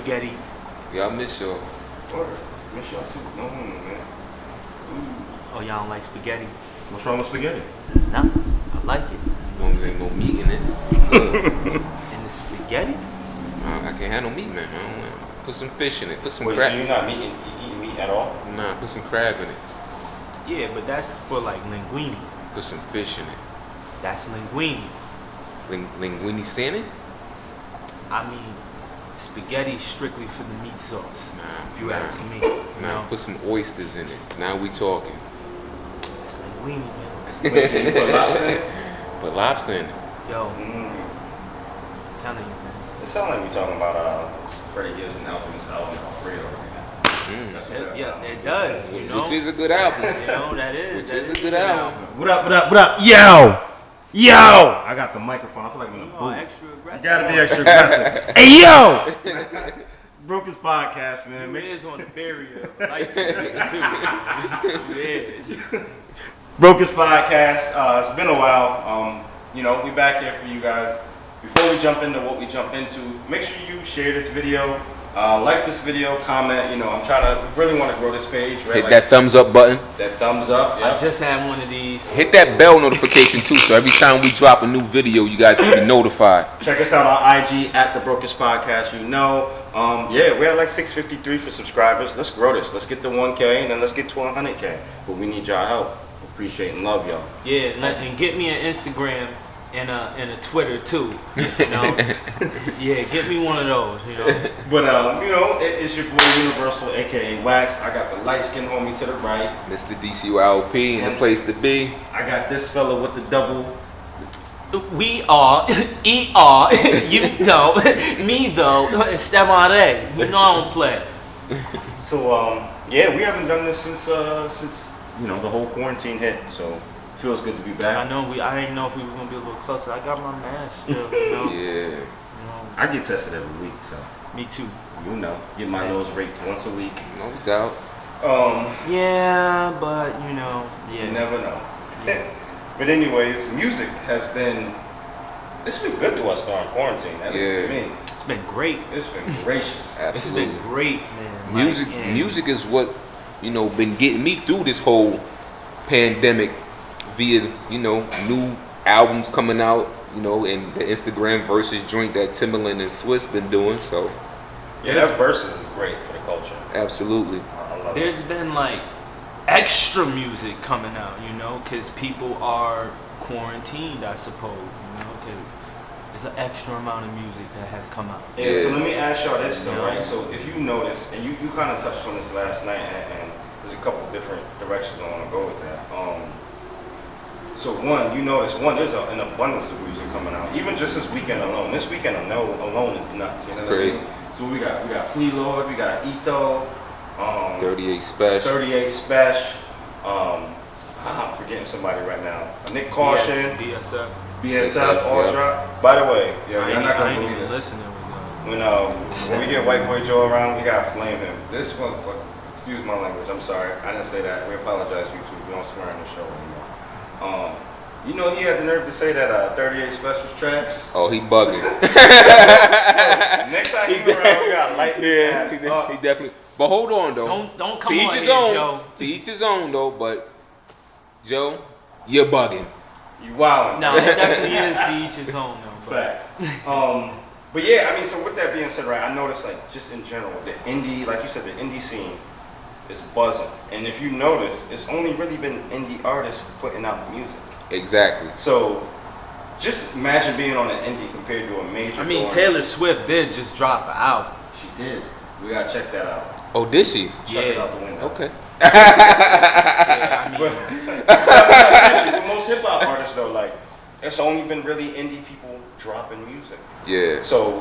spaghetti. Yeah, I miss y'all. Word. Miss y'all too. No homo, man. Ooh. Oh, y'all don't like spaghetti? What's wrong with spaghetti? Nah, I like it. As long as there ain't no meat in it. And the spaghetti? I can't have no meat, man. I don't know. Put some fish in it. Put some Wait, crab. so you're not eating meat at all? Nah, put some crab in it. Yeah, but that's for like linguine. Put some fish in it. That's linguine. Linguine salmon? I mean, spaghetti strictly for the meat sauce. Nah, If you nah. ask me, you Nah, know, put some oysters in it. Now we talking. it's linguine, man. Wait, can you put lobster in it? Put lobster in it. Yo, Mm. I'm telling you, man. It sounds like we're talking about Freddie Gibbs and Alchemist album Alfredo right now. That's what that Yeah, sounds it does. You know, Which is a good album. you know that is. Which that is a good album. What up? Yo! I got the microphone. I feel like I'm in a Oh, booth. extra aggressive. You gotta be extra aggressive. Hey, yo! Brokest Podcast, man. Who Make is on the barrier? License plate too. Who is? Brokest Podcast. It's been a while. We back here for you guys. Before we jump into what we jump into, make sure you share this video, like this video, comment. I'm trying to really want to grow this page. Right? Hit that thumbs up button. That thumbs up. I Yeah. just had one of these. Hit that bell notification too, so every time we drop a new video, you guys can be notified. Check us out on IG at the Brokest Podcast You Know. We're at like 653 for subscribers. Let's grow this. Let's get to 1K and then let's get to 100K. But we need y'all help. Appreciate and love y'all. Yeah, and get me an Instagram and a Twitter too. You know? Yeah, get me one of those. You know. But it's your boy Universal, aka Wax. I got the light skinned homie to the right. Mr. DCULP in the place to be. I got this fella with the double. We are ER. You know me though. Estamare. You know I don't play. So we haven't done this since the whole quarantine hit. So it feels good to be back. I didn't know if we was gonna be a little closer. I got my mask still. You know. Yeah. You know. I get tested every week, so Me too. get my nose raked once a week. No doubt. Yeah, but yeah. You never know. But anyways, music has been. It's been good to us during quarantine. At least to me. It's been great. It's been gracious. Absolutely. It's been great, man. Music is what been getting me through this whole pandemic via new albums coming out, and the Instagram versus joint that Timbaland and Swiss been doing. So Yeah, that versus is great for the culture. absolutely. I love There's been like extra music coming out, because people are quarantined, I suppose, because it's an extra amount of music that has come out. Yeah, Yeah. so let me ask y'all this though, Yeah. right? So if you notice, and you kind of touched on this last night, and there's a couple different directions I want to go with that. So there's an abundance of music coming out, even just this weekend alone. This weekend alone is nuts. You know what I crazy. mean? So we got Flea Lord, we got Ito, 38 Special. 38 Special. I'm forgetting somebody right now. Nick Caution, BSF. BSF, all yeah. drop. By the way, I you're ain't, not I gonna ain't believe even this. listening. When we get White Boy Joe around, we gotta flame him. This motherfucker, excuse my language, I'm sorry. I didn't say that. We apologize, YouTube. We don't swear on the show anymore. He had the nerve to say that 38 Special's trash. Oh, he bugging. So, next time he around, we gotta light his ass he up. definitely. But hold on though. Don't come to each on his here, own. Joe. To each his own though. But Joe, you're bugging. You wildin'. No, it definitely is to each his own, though. Facts. But yeah, I mean, so with that being said, right, I noticed like just in general, the indie, like you said, the indie scene is buzzing. And if you notice, it's only really been indie artists putting out the music. Exactly. So just imagine being on an indie compared to a major. I mean, going- Taylor Swift did just drop an album. She did. We gotta check that out. Oh, did she? Check it Yeah. out the window. Okay. Yeah, I mean, But for most hip hop artists though, like it's only been really indie people dropping music. Yeah. So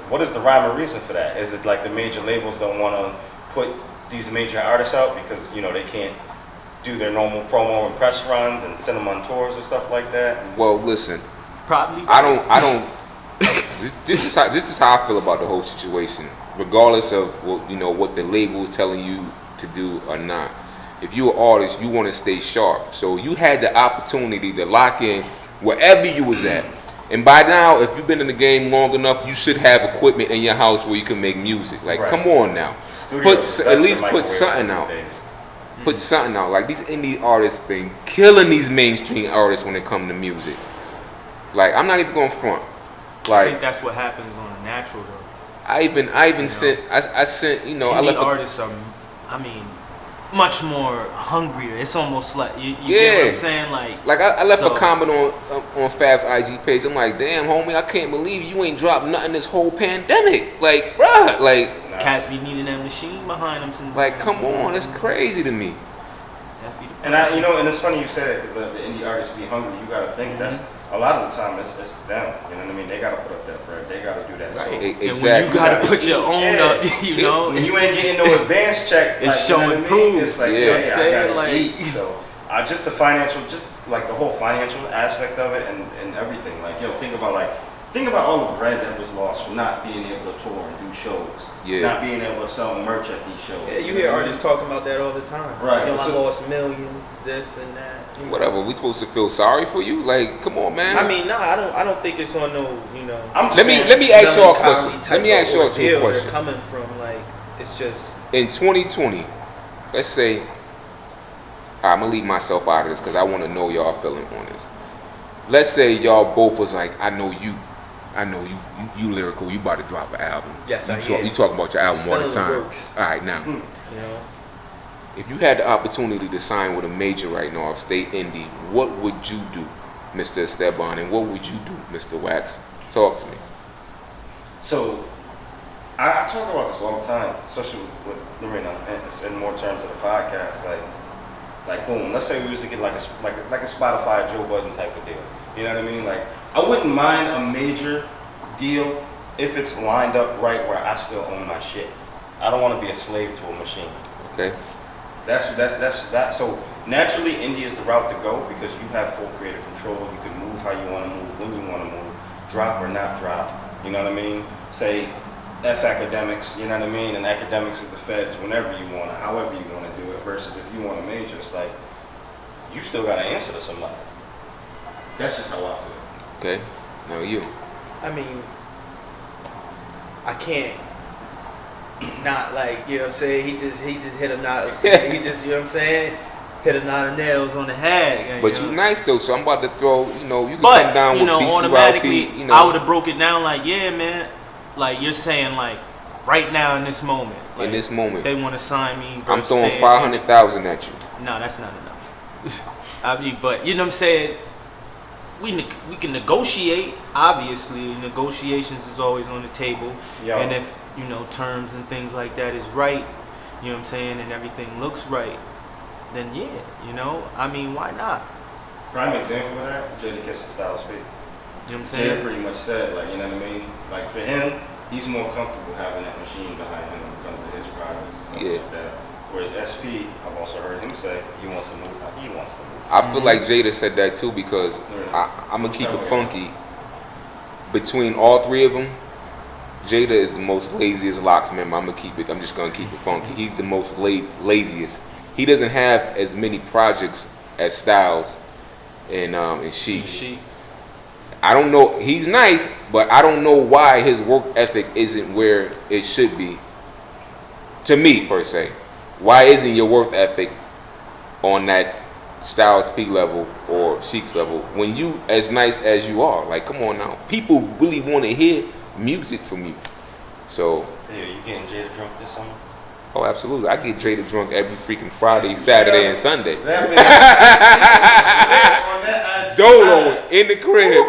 what is the rhyme or reason for that? Is it like the major labels don't want to put these major artists out because they can't do their normal promo and press runs and send them on tours and stuff like that? Well, listen. probably. I don't. This is how I feel about the whole situation. Regardless of what the label is telling you to do or not. If you're an artist, you want to stay sharp. So you had the opportunity to lock in wherever you was at And by now, if you've been in the game long enough, you should have equipment in your house where you can make music. Like, come on now. At least put something out. Put something out. Like, these indie artists been killing these mainstream artists when it comes to music. Like, I'm not even going front. Like, I think that's what happens on a natural though. I even sent, you know, indie artists are, I mean, much more hungrier. It's almost like you get what I'm saying. Like I left a comment on Fab's IG page. I'm like, damn, homie, I can't believe you ain't dropped nothing this whole pandemic. Like, bruh, like cats be needing that machine behind them. Like, come on, that's crazy to me. And and it's funny you said it because the indie artists be hungry. You gotta think that's a lot of the time it's them. You know what I mean? They gotta put up that bread. They gotta do that. Right. So, Exactly. And when you gotta put your own up, you know, when you ain't getting no advance check. It's showing proof. It's like, yeah, I gotta eat. So just the financial, just like the whole financial aspect of it and everything. Like, think about all the bread that was lost from not being able to tour and do shows. Yeah. Not being able to sell merch at these shows. Yeah, you hear artists talking about that all the time. Right. I lost millions, this and that. Whatever. We supposed to feel sorry for you? Like, come on, man. I mean, I don't think it's on no, Let me ask y'all a question. Let me ask y'all two questions. They're coming from, like, it's just in 2020. Let's say, I'm gonna leave myself out of this because I want to know y'all feeling on this. Let's say y'all both was like, I know you lyrical. You about to drop an album. Yes, you talk about your album all the time. All right, now, if you had the opportunity to sign with a major right now, stay indie, what would you do, Mr. Esteban, and what would you do, Mr. Wax? Talk to me. So, I talk about this all the time, especially with Lorena, and in more terms of the podcast. Like boom. Let's say we was to get like a Spotify Joe Budden type of deal. You know what I mean? Like, I wouldn't mind a major deal if it's lined up right where I still own my shit. I don't want to be a slave to a machine. Okay. That's that. So naturally, indie is the route to go because you have full creative control. You can move how you want to move, when you want to move, drop or not drop. You know what I mean? Say F academics. You know what I mean? And academics is the feds. Whenever you want to, however you want to do it. Versus if you want a major, it's like you still got to answer to somebody. That's just how I feel. Okay. Now you. I mean, I can't not, like, you know what I'm saying, he just hit a knot, he just, you know what I'm saying, hit a knot of nails on the head. But you nice though, so I'm about to throw, you can come down with BCYP, automatically, I would have broke it down like, yeah, man, like you're saying, like, right now in this moment. Like, in this moment. They want to sign me. I'm throwing 500,000 at you. No, that's not enough. I mean, but you know what I'm saying? We can negotiate. Obviously, negotiations is always on the table. Yo. And if, terms and things like that is right, you know what I'm saying, and everything looks right, then yeah, I mean, why not? Prime example of that, Jada Kiss and Styles P. You know what I'm saying? Jada pretty much said, like, you know what I mean? Like, for him, he's more comfortable having that machine behind him when it comes to his products and stuff like that. Whereas SP, I've also heard him say he wants to move. He wants to move. I feel like Jada said that too because I'm gonna keep it funky. Between all three of them, Jada is the most laziest Locks member. I'm just gonna keep it funky. He's the most laziest. He doesn't have as many projects as Styles and She. I don't know. He's nice, but I don't know why his work ethic isn't where it should be. To me, per se, why isn't your work ethic on that Styles P level or Sheik's level when you as nice as you are? Like, come on now, people really want to hear music from you. So, yeah, you getting Jada drunk this summer? Oh, absolutely. I get Jada drunk every freaking Friday, Saturday, and Sunday. Dolo in the crib.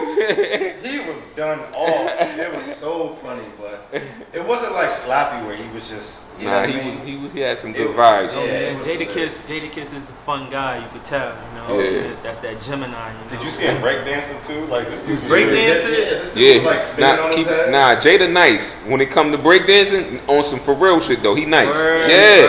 He was done off. It was so funny, but it wasn't like sloppy where he was just. He had some good vibes. Yeah, Jada Kiss is a fun guy. You could tell. Yeah. That's that Gemini. Did you see him breakdancing too? Like this dude was breakdancing. This dude was like spinning on his head. Jada nice. When it come to breakdancing, on some for real shit though, he nice. Word. Yeah.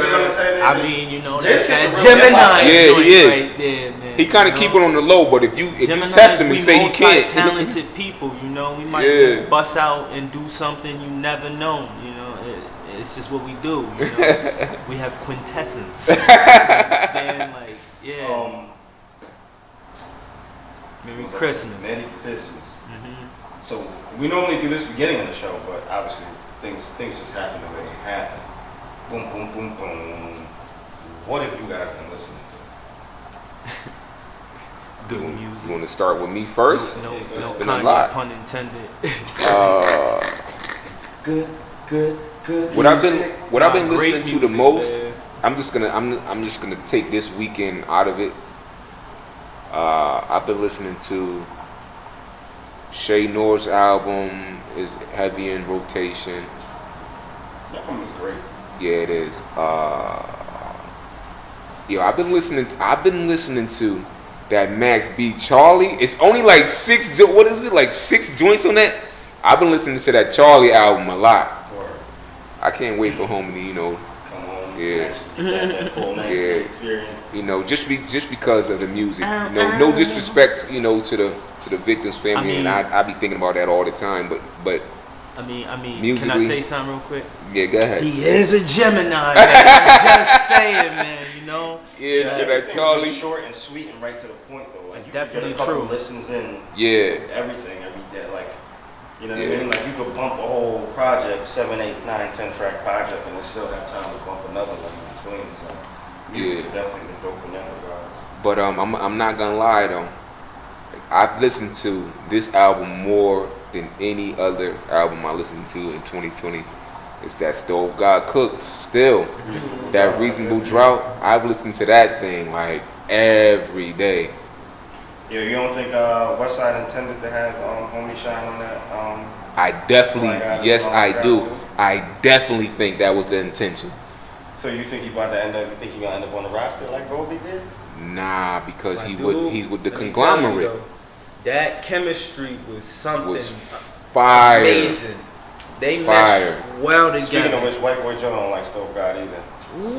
I mean, that's that Gemini. Yeah, he is. Right there, man. He kind of keep it on the low, but if you test him and say he can't, talented people, we might just bust out and do something you never known. It's just what we do. We have quintessence. You understand? Like, yeah. Merry Christmas. Merry Christmas. Mm-hmm. So we normally do this beginning of the show, but obviously things just happen the way they happen. Boom, boom, boom, boom. What have you guys been listening to? Good music. You want to start with me first? No It's been Kanye a lot. pun intended. Good. What I've been Great listening to the music, most. man. I'm just gonna take this weekend out of it. I've been listening to Shay Nor's album is heavy in rotation. That album is great. Yeah, it is. I've been listening to that Max B Charlie. It's only like 6 joints on that. I've been listening to that Charlie album a lot. Word. I can't wait for homie to, Come on. Yeah. Actually get that full Max B Yeah. experience. just because of the music. No disrespect, to the victim's family, I mean- and I be thinking about that all the time. But I mean, can I Musically- say something real quick? yeah, go ahead. He is a Gemini, man. I'm just saying, man. Yeah, so that Charlie. Short and sweet and right to the point though. Like It's you could definitely get a couple true. listens in Yeah, everything every day. Like you know what Yeah. I mean? Like you could bump a whole project, 7, 8, 9, 10 track project, and then still have time to bump another one in between. So music Yeah. is definitely the dope in that regards. but I'm not gonna lie though. I've listened to this album more than any other album I listened to in 2020. It's that Stove God Cooks. Still, that Reasonable Drought. I've listened to that thing like every day. Yeah, you don't think Westside intended to have Homie Shine on that? I definitely, Fly Guys yes, Long I Drive do. too? I definitely think that was the intention. So you think he about to end up? You think he gonna end up on the roster like Goldie did? Nah, because My he's dude, with the let me tell you, conglomerate. though, that chemistry was something Was fire. amazing. They Fire. meshed well Speaking of together. which, White Boy Joe don't like Stove God either.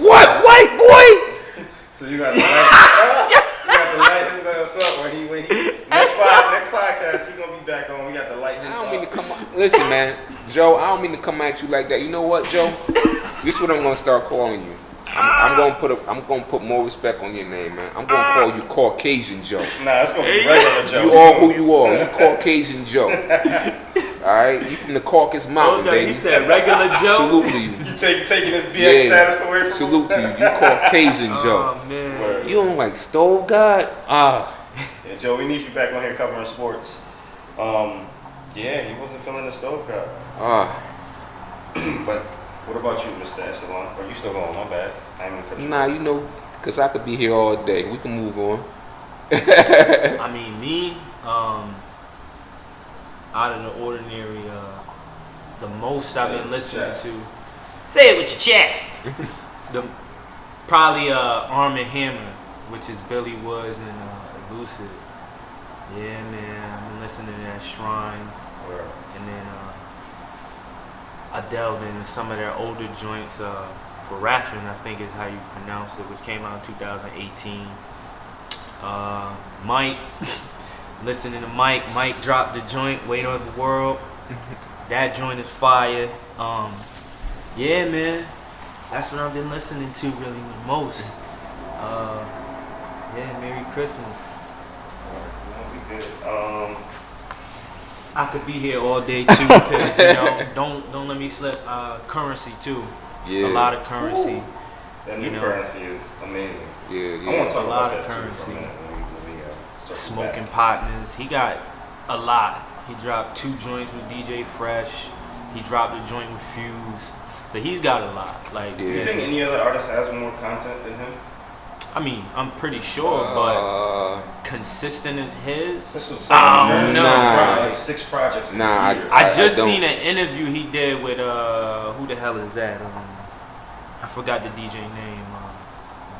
What, white boy? So you got to light his ass up when he next podcast he gonna be back on. We got to light him I don't up. mean to come. Listen, man, Joe. I don't mean to come at you like that. You know what, Joe? This is what I'm gonna start calling you. I'm gonna put more respect on your name, man. I'm gonna call you Caucasian Joe. Nah, it's gonna be regular Joe. You are who you are. You Caucasian Joe. All right, you from the Caucasus Mountain, Oh, no, baby. he said regular Joe. Salute to you. You taking his BX status away from Salute him? to you. You Caucasian Joe. Oh man. Word. You don't like Stove God? Yeah, Joe, we need you back on here covering sports. Yeah, he wasn't feeling the Stove God. But what about you, Mr. Esteban? Are you still going? My bad. I ain't gonna cut you Nah, off. because I could be here all day. We can move on. I mean, me, out of the ordinary, the most I've been listening to. Say it with your chest. Probably Arm & Hammer, which is Billy Woods and Lucid. Yeah, man, I've been listening to that Shrines, Word. and then I delved into some of their older joints. Paraffin, I think is how you pronounce it, which came out in 2018. Mike, listening to Mike. Mike dropped the joint, Weight of the World. That joint is fire. Yeah, man, that's what I've been listening to really the most. Yeah, Merry Christmas. We good. I could be here all day too, because don't let me slip. Currency too. Yeah. A lot of currency. That new currency is amazing. Yeah, I want to talk A lot about of that currency. too for a minute when we circle Smoking back. Partners. He got a lot. He dropped 2 joints with DJ Fresh. He dropped a joint with Fuse. So he's got a lot. Like, Do you think any other artist has more content than him? I mean, I'm pretty sure, but consistent as his. This was Oh, no. like 6 projects. in a Nah, year. I just don't. seen an interview he did with who the hell is that? I forgot the DJ name.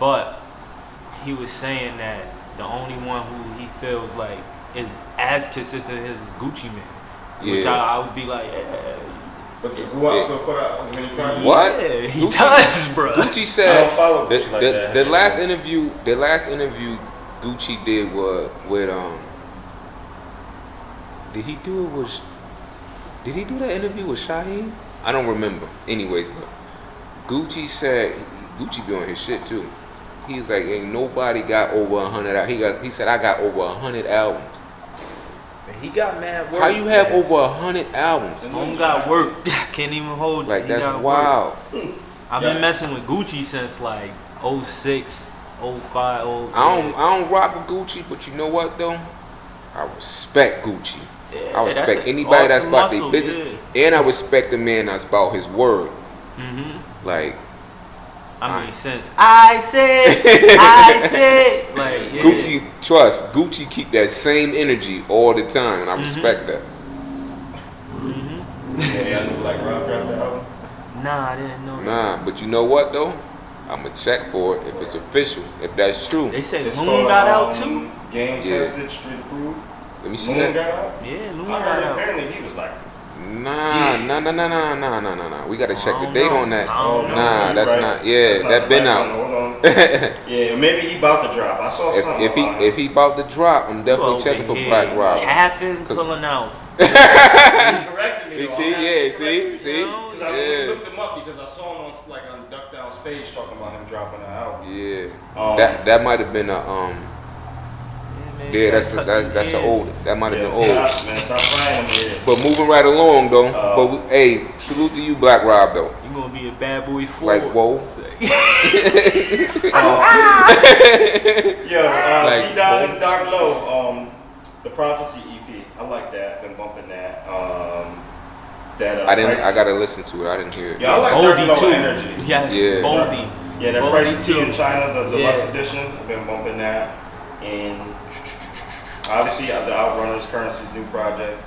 But he was saying that the only one who he feels like is as consistent as is Gucci Man. Which Yeah. I would be like, But does Guap still put out as many projects? What? Yeah, he Gucci- does, bro. Gucci I said don't follow Gucci like that. the last interview Gucci did was with did he do that interview with Shaheed? I don't remember. Anyways, but Gucci said Gucci be on his shit too. He's like, ain't nobody got over 100. He said I got over 100 albums. He got mad work. How you have over 100 albums? Home got work. Can't even hold you. Like, He that's got wild. work. I've been messing with Gucci since like 06, 05, 08. I don't rock with Gucci, but you know what though? I respect Gucci. Yeah, I respect that's anybody that's off about the their muscle, business, and I respect the man that's about his word. Mm-hmm. Like, I mean, since I said, like, yeah. Gucci, Gucci keep that same energy all the time, and I respect that. Yeah, I knew Black Rob dropped the album. Nah, I didn't know that. Nah, but you know what though? I'ma check for it if it's official, if that's true. They said It's Loon called, got out too. Game Yeah. tested, street approved. Let me see Loon that. got out? Yeah, Loon I got heard out. apparently he was like, Nah. We gotta check I the don't date know. on that. I don't know. Nah, you're that's right. not. Yeah, That's not that the been right out. one. Hold on. Yeah, maybe he about to drop. I saw something. If he about to drop, I'm definitely Over checking for here Black Rob. Tapping, 'Cause- pulling out. he corrected me. You though. see, I'm happy yeah, he see, corrected me. see, Because I really yeah, looked him up because I saw him on Duck Down's page talking about him dropping an album. yeah. That might have been a Yeah, that's an old. That might have been old. Stop frying them ears. But moving right along though. Hey, salute to you, Black Rob though. You gonna be a bad boy for Like, whoa. Like, V Down and Dark Low, the Prophecy EP. I like that. Been bumping that. I gotta listen to it. I didn't hear it. Yeah, I like Dark Boldy Low too. Energy. Yes, Yeah. Boldy. Yeah, that Boldy Price too. T in China, the deluxe Yeah. edition. I've been bumping that. And obviously, the Outrunners, Currency's new project.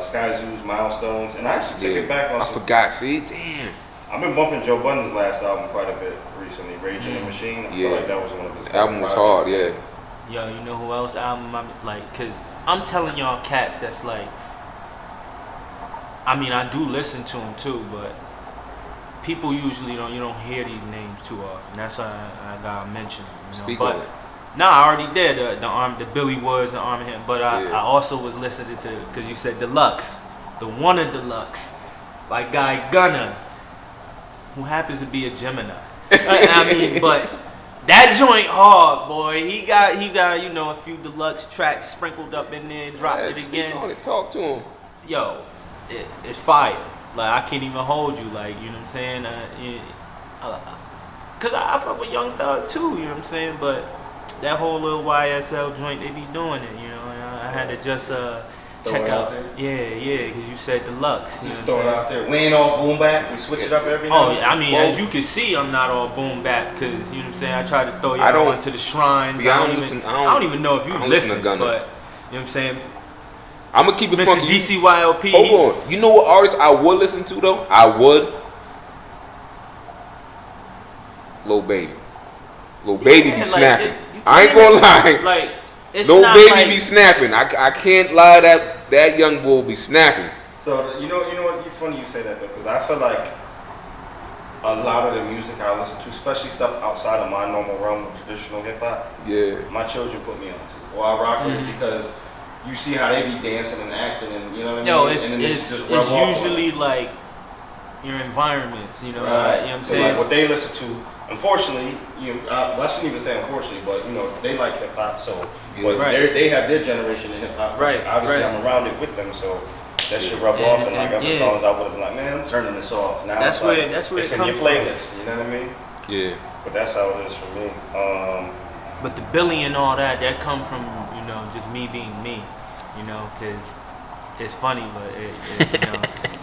Sky Zoo's Milestones. And I actually took it back on I some. forgot. See, damn. I've been bumping Joe Budden's last album quite a bit recently, Rage in the Machine. I feel like that was one of his The album was projects. hard. Yeah. Yo, you know who else album I'm like? Cause I'm telling y'all cats that's like. I mean, I do listen to them too, but people usually you don't hear these names too often. That's why I gotta mention them. You know? Speak but on it. nah, I already did the Billy Woods, the Arm Hit, but I Yeah. also was listening to because you said Deluxe, the one of Deluxe, by Guy Gunner, who happens to be a Gemini. I mean, but that joint hard, boy. He got a few Deluxe tracks sprinkled up in there, dropped it Speak again. on it. Talk to him. Yo, it's fire. Like, I can't even hold you. Like, you know what I'm saying? Cause I fuck with Young Thug too. You know what I'm saying? But that whole little YSL joint, they be doing it. You know, and I had to just check it out. out Yeah, cause you said Deluxe. Just you know throw it what I'm out there. We ain't all boom back. We switch it up every saying? now Oh, and yeah, I mean, Well, as you can see, I'm not all boom bap. Cause you know what I'm saying? I tried to throw I don't- y'all onto the shrines. See, I don't even know if you I don't listen listen, to but you Gunna. know what I'm saying? I'm gonna keep it Mr. funky. DCYLP. Hold on. You know what artist I would listen to though? I would. Lil Baby. Lil Baby be like, snapping. you I ain't can't gonna lie. Like, it's Lil not Baby like, be snapping. I can't lie, that young boy be snapping. So you know what? It's funny you say that though, because I feel like a lot of the music I listen to, especially stuff outside of my normal realm of traditional hip hop, Yeah. my children put me onto, or I rock with it because you see how they be dancing and acting, and you know what I mean. Yo, And then it's just rub off on usually it. like your environments, you know. Right. You know what I'm So saying? like what they listen to, unfortunately, I shouldn't even say unfortunately, but they like hip hop, so but Right. they have their generation of hip hop. Right, Obviously, right. I'm around it with them, so that shit rub And- off. And like and- other yeah. songs, I would have been like, man, I'm turning this off. Now That's it's like, where- that's where it's it in your comes from. playlist. You know what I mean? Yeah. But that's how it is for me. But the Billy and all that come from, just me being me, because it's funny, but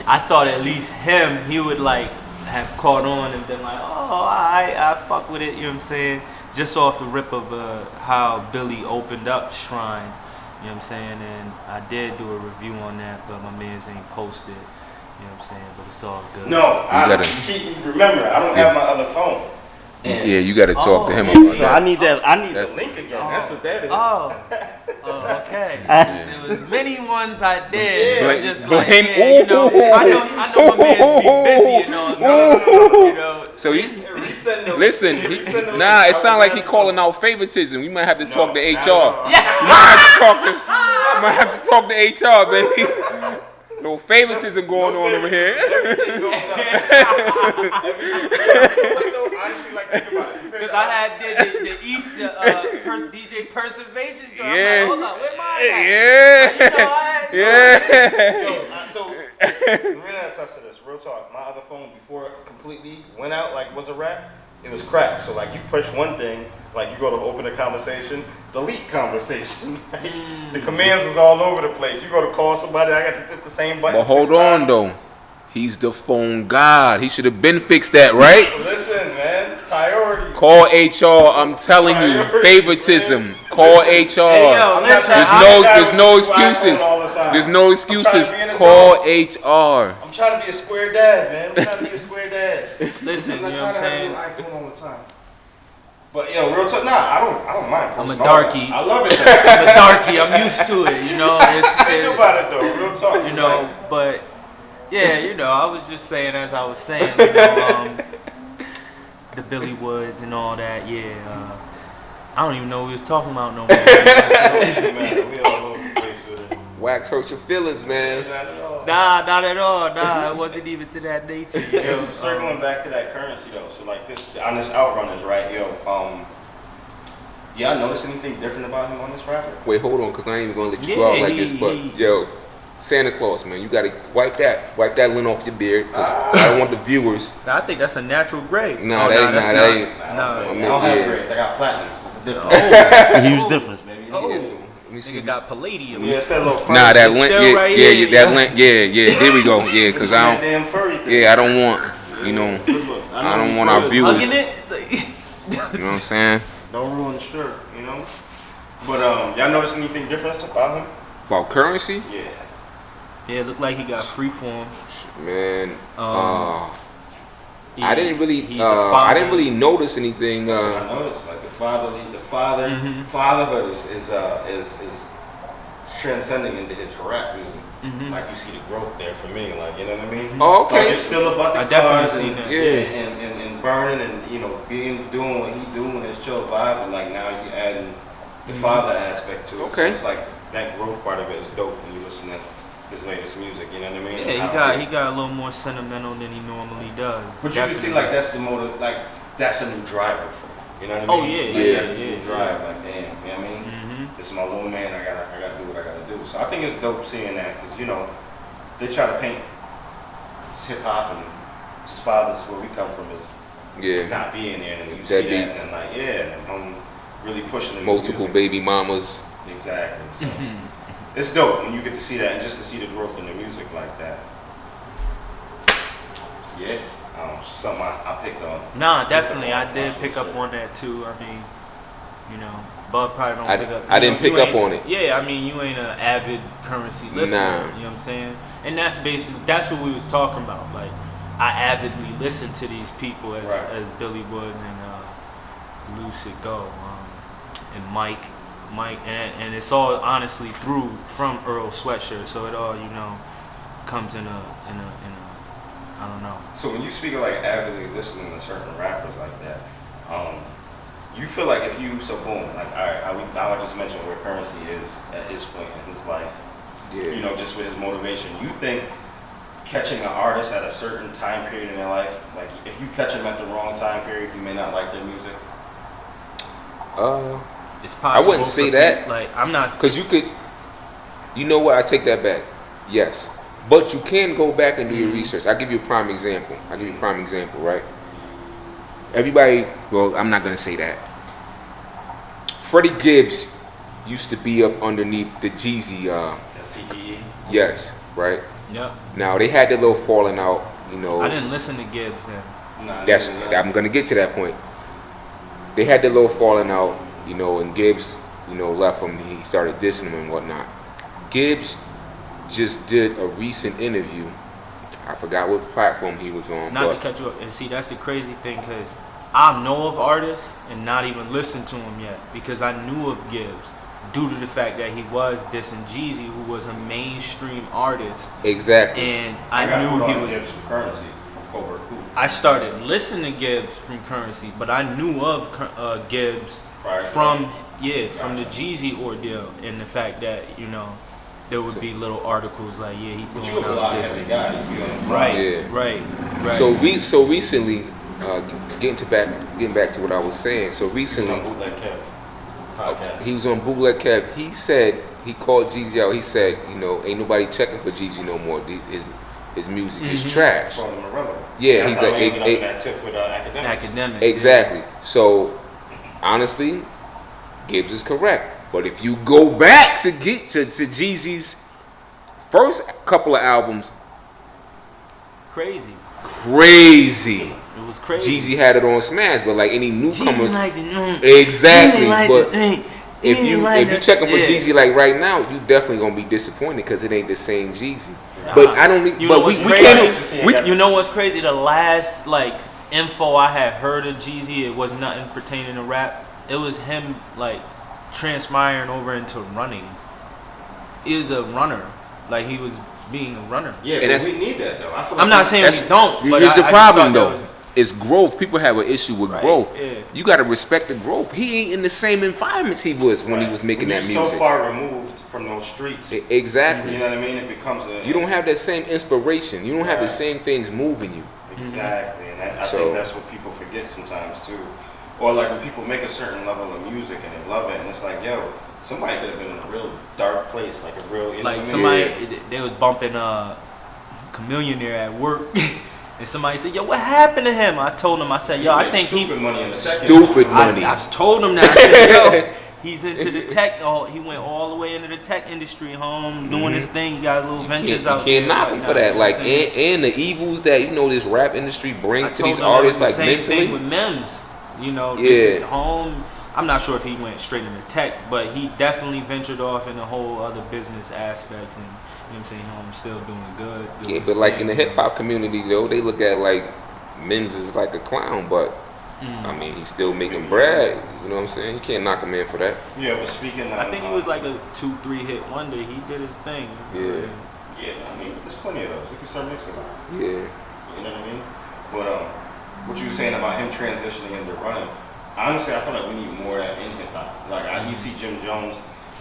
I thought at least he would like have caught on and been like, oh, I fuck with it, you know what I'm saying? Just off the rip of how Billy opened up Shrines, you know what I'm saying? And I did do a review on that, but my mans ain't posted, you know what I'm saying? But it's all good. No, remember, I don't have my other phone. And Yeah, you gotta talk to him Oh, about so I that. need that. I need That's- the link again. That's what that is. Oh, okay. There was many ones I did. Yeah. but just Blame- like, I know my man's be busy and all. So, So he Resend the- listen. resend the link. Nah, it I sound will like he have- calling out favoritism. We might have to talk to No, HR. not at all. You might have to talk to HR, baby. No favoritism going on over here. Everything goes up. Honestly, like Because I did the Easter DJ Preservation joint. Yeah. I'm like, hold up, where mine at? Yeah. So Marina attest to this. Real talk. My other phone before it completely went out, like was a wrap, it was cracked. So like you push one thing, like you go to open a conversation, delete conversation. Like, the commands was all over the place. You go to call somebody, I got to hit the same button. But hold on though. He's the phone god. He should have been fixed that, right? Listen, man. Priorities. Call HR. I'm telling you, favoritism. Call HR. Hey, yo, listen, There's no excuses. There's no excuses. Call HR. I'm trying to be a square dad, man. I'm trying to be a square dad. Listen, I'm you not know what I'm trying to saying? have an iPhone all the time. But yo, real talk. Nah, I don't mind. I'm a darkie. I love it. I'm a darkie. I'm used to it. You know, Think about it though. Real talk. you know, but yeah, you know, I was just saying as I was saying, you know, the Billy Woods and all that. Yeah, I don't even know what we was talking about no more. Man, we all over the place with it. Wax hurt your feelings, man. Not at all. Nah, not at all. Nah, it wasn't even to that nature. You Yo, know? so circling back to that currency though. So like this on this Outrunners, right? Yo, y'all notice anything different about him on this rapper? Wait, hold on, cause I ain't even gonna let you go out like this. But yo, Santa Claus, man, you gotta wipe that lint off your beard, cause I don't want the viewers. I think that's a natural gray. Nah, that ain't. I don't have grades. I got platinums. It's a difference. It's a huge difference, baby. Oh. Yeah, so let me see. Nigga got palladium. Yeah, it's that little furry. Nah, that It's lint, still right yeah, here, that yeah. lint, yeah. There we go, yeah, cause That I don't. damn furry thing. Yeah, I don't want, you know, I don't want our viewers. Hugging it? Like, You know what I'm saying? Don't ruin the shirt, you know. But y'all notice anything different about him? About currency, Yeah. yeah, it looked like he got free forms. man. He- I didn't really, he's a I didn't father. really notice anything. So I noticed like fatherhood is transcending into his rap music. Like you see the growth there for me, like you know what I mean. Oh, okay. Like it's still about the I definitely cars seen and, that. Yeah. and burning and you know doing what he doing his chill vibe, but like now you adding the father aspect to it. Okay. So it's like that growth part of it is dope when you listen to his latest music. You know what I mean? Yeah, he got a little more sentimental than he normally does. But you can see like that's the motive, like that's a new driver for him. You know what I Oh, mean? yeah, Like, yeah, that's a new drive. Like damn, you know what I mean? This is my little man. I gotta do what I gotta do. So I think it's dope seeing that because you know they try to paint hip hop and his father's where we come from is Yeah, not being there, and you That see that, beats. and like yeah, and I'm really pushing the multiple music. baby mamas. Exactly. So it's dope when you get to see that and just to see the growth in the music like that. So, yeah, something I picked on. Nah, definitely, I did pick up on that too. I mean, you know, Bud probably don't pick up. I didn't pick you up ain't- on it. Yeah, I mean, you ain't an avid currency listener. Nah. You know what I'm saying? And that's basically what we was talking about. Like, I avidly listen to these people as Right. as Billy Woods and Lucid Go, and Mike, and it's all honestly from Earl Sweatshirt. So it all comes in a I don't know. So when you speak of like avidly listening to certain rappers like that, you feel like if you boom, like all right, I just mentioned where Currency is at his point in his life. Yeah. You know, just with his motivation. You think catching an artist at a certain time period in their life, like if you catch them at the wrong time period, you may not like their music? It's possible. wouldn't say that. Like, I'm not. Cause you could, you know what? I take that back. Yes, but you can go back and do your research. I'll give you a prime example. Right? Everybody. Well, I'm not gonna say that. Freddie Gibbs used to be up underneath the Jeezy. CTE? Yes, right. Yep. Now they had their little falling out. You know. I didn't listen to Gibbs then. Nah, That's I'm gonna get to that point. They had their little falling out, you know, and Gibbs, you know, left him. He started dissing him and whatnot. Gibbs just did a recent interview. I forgot what platform he was on. Not but to cut you up, and see, that's the crazy thing, because I know of artists and not even listened to him yet, because I knew of Gibbs due to the fact that he was dissing Jeezy, who was a mainstream artist, exactly. and I I knew he was. Gibbs from Currency from Cobra Cool. I started listening to Gibbs from Currency, but I knew of Gibbs Right, from right. the Jeezy ordeal, and the fact that there would be little articles like he But you going was a out lot this heavy and- guy. You know, right, Yeah. right. So recently, getting back to what I was saying. So recently, Bootleg Kev podcast. he was on Bootleg Kev. He said he called Jeezy out. He said, you know, ain't nobody checking for Jeezy no more. His music is trash. Called him irrelevant. Yeah, That's he's how like he ended up in that tiff with academics. Exactly. So honestly, Gibbs is correct. But if you go back to get to Jeezy's first couple of albums, Crazy. It was crazy. Jeezy had it on Smash, but like any newcomers, Jeezy exactly. like But the, if you checking for Jeezy like right now, you definitely gonna be disappointed because it ain't the same Jeezy. But I don't. You But know we what's can't. You know what's crazy? The last like info I had heard of Jeezy, it was nothing pertaining to rap. It was him like transpiring over into running. He is a runner. Like he was being a runner. Yeah, And but we need that though. I feel I'm not saying we don't. But Here's the I problem just thought though. It's growth. People have an issue with Right, growth. yeah. You got to respect the growth. He ain't in the same environments he was when he was making When that you're music. so far removed from those streets. Exactly. You know what I mean? It becomes a. You don't have that same inspiration. You don't have the same things moving you. Exactly, and I So- think that's what people forget sometimes too. Or like when people make a certain level of music and they love it, and it's like, yo, somebody could have been in a real dark place, like a real. You know Like what I somebody, mean? they was bumping Chameleonaire at work, and somebody said, "Yo, what happened to him?" I told him, I said, "Yo, I think he stupid money in the second. Stupid money. I told him that. I said, "Yo, he's into the tech. Oh, he went all the way into the tech industry, doing his thing. He got little ventures out You can't there. knock him for that. Like, and the evils that this rap industry brings to these artists, like same mentally. thing with Mims. You know, Yeah. this is home. I'm not sure if he went straight into tech, but he definitely ventured off in a whole other business aspects, and you know what I'm saying, I'm still doing good. Yeah, but like in the hip hop community though, they look at like Mims as like a clown, but I mean he's still making bread. You know what I'm saying? You can't knock him in for that. Yeah, but speaking of, I think he was like a 2-3 hit wonder. He did his thing. Yeah. Yeah, I mean, there's plenty of those. You can start mixing them. Yeah. You know what I mean? But what you were saying about him transitioning into running, honestly, I feel like we need more of that in hip hop. Like you see Jim Jones.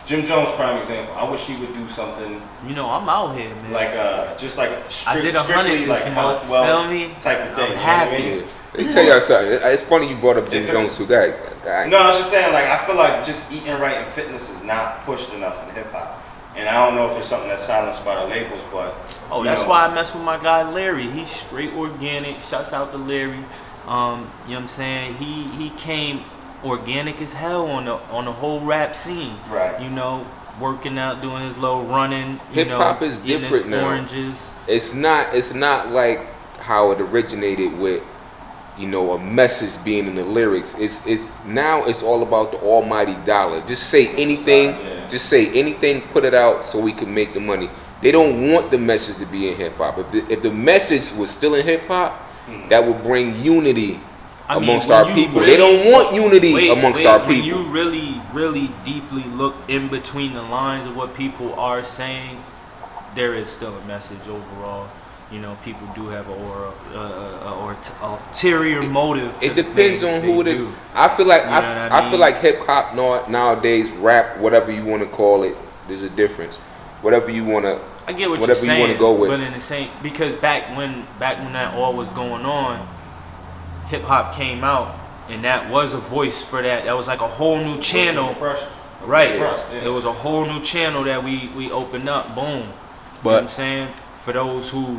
Jim Jones, prime example. I wish he would do something You know, I'm out here, man. like just like I did 100 strictly like this health, month, wealth feel me? type of thing. I'm you know what I happy. mean? Yeah. Let me tell y'all something. It's funny you brought up Jim Jones too. Guy. No, I was just saying, like, I feel like just eating right and fitness is not pushed enough in hip hop. And I don't know if it's something that's silenced by the labels, but Oh, that's why I mess with my guy Larry. He's straight organic. Shouts out to Larry. You know what I'm saying? He came organic as hell on the whole rap scene. Right. You know, working out, doing his little running. Hip hop is eating different his now. Oranges. It's not like how it originated with a message being in the lyrics. It's now it's all about the almighty dollar. Just say anything, just say anything, put it out so we can make the money. They don't want the message to be in hip hop. If the message was still in hip hop, that would bring unity amongst our people. They don't want unity amongst our people. When you really, really deeply look in between the lines of what people are saying, there is still a message overall. You know, people do have or ulterior motive. It depends on who it is. I feel like I feel like hip hop nowadays, rap, whatever you want to call it, there's a difference. Whatever you want to. I get what whatever you're saying, you want to go with. but in the same, because back when that all was going on, hip hop came out, and that was a voice for that. That was like a whole new channel, right? Yeah. It was a whole new channel that we opened up. Boom. You know But what I'm saying, for those who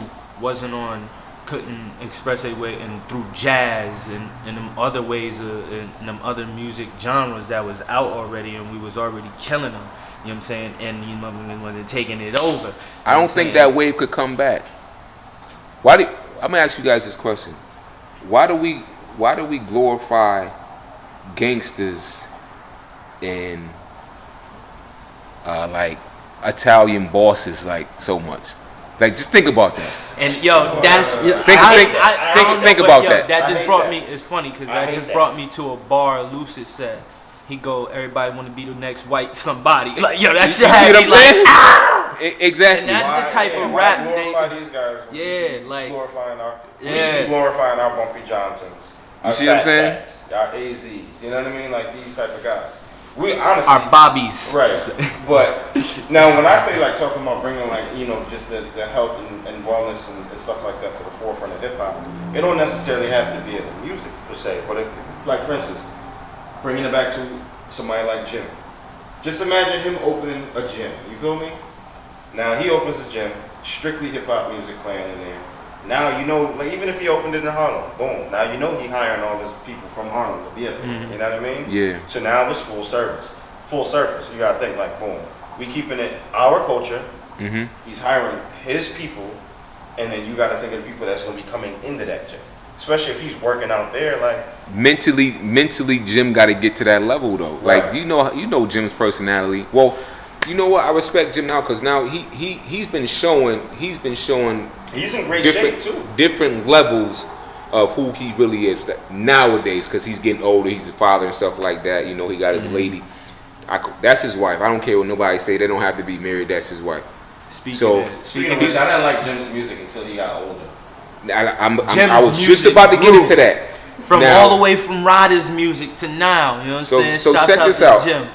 couldn't express their way and through jazz and them other ways and them other music genres that was out already, and we was already killing them. You know what I'm saying? And you know, wasn't taking it over. I don't think that wave could come back. I'm gonna ask you guys this question. Why do we glorify gangsters and like Italian bosses like so much? Like, just think about that. And yo, that's think about that. That just brought me. It's funny because that just brought me to a bar Lucid said. He go, everybody want to be the next white somebody. Like, yo, that shit. You see what I'm saying? Like, Exactly. And that's the type of rap glorify they. these guys. Yeah, like glorifying we should be glorifying our Bumpy Johnsons. You see what I'm saying? Our AZs. You know what I mean? Like these type of guys. We honestly our bobbies. right. But now when I say like talking about bringing like just the health and wellness and stuff like that to the forefront of hip hop, it don't necessarily have to be in the music per se. But like for instance, bringing it back to somebody like Jim. Just imagine him opening a gym. You feel me? Now he opens a gym, strictly hip hop music playing in there. Now like even if he opened it in Harlem, boom. Now he hiring all these people from Harlem to be up there. You know what I mean? Yeah. So now it's full surface. You gotta think like, boom. We keeping it our culture. Mm-hmm. He's hiring his people, and then you gotta think of the people that's gonna be coming into that gym. Especially if he's working out there, like mentally, Jim got to get to that level though. Right. Like you know Jim's personality. Well, you know what? I respect Jim now because now he's been showing. he's in great shape too. Different levels of who he really is nowadays because he's getting older. He's a father and stuff like that. He got his lady. That's his wife. I don't care what nobody say. They don't have to be married. That's his wife. Speaking of which, I didn't like Jim's music until he got older. I was just about to get into that. From now, all the way from Ryder's music to now. You know what I'm saying? So Shout check out this to out. Jim.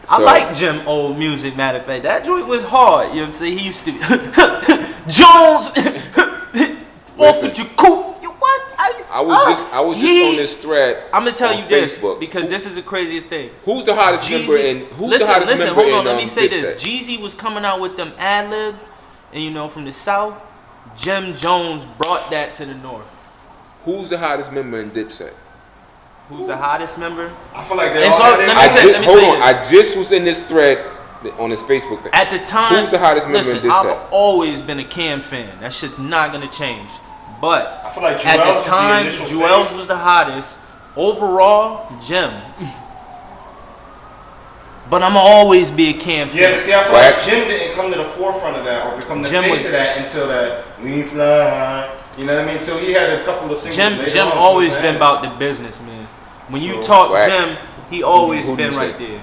I like Jim old music, matter of fact. That joint was hard. You know what I'm saying? He used to be Jones off with your coupe. What? I was just on this thread. I'm gonna tell you this Facebook. because this is the craziest thing. Who's the hottest member in Listen, hold on, let me say Dipset? this. Jeezy was coming out with them ad-lib, and from the South, Jim Jones brought that to the North. Who's the hottest member in Dipset? Who's the hottest member? I feel like they And all so, have their hold on. I just was in this thread on his Facebook thing. At the time, who's the hottest member in Dipset? I've always been a Cam fan. That shit's not gonna change. But I feel like at the Jewels time, was the initial Jewels phase. was the hottest. Overall, Jim. But I'ma always be a Cam fan. Yeah, but see, I feel like Jim didn't come to the forefront of that or become the face of that until that We Fly. You know what I mean? Until he had a couple of singles. Jim always been about the business, man. When you talk Jim, he always been right there.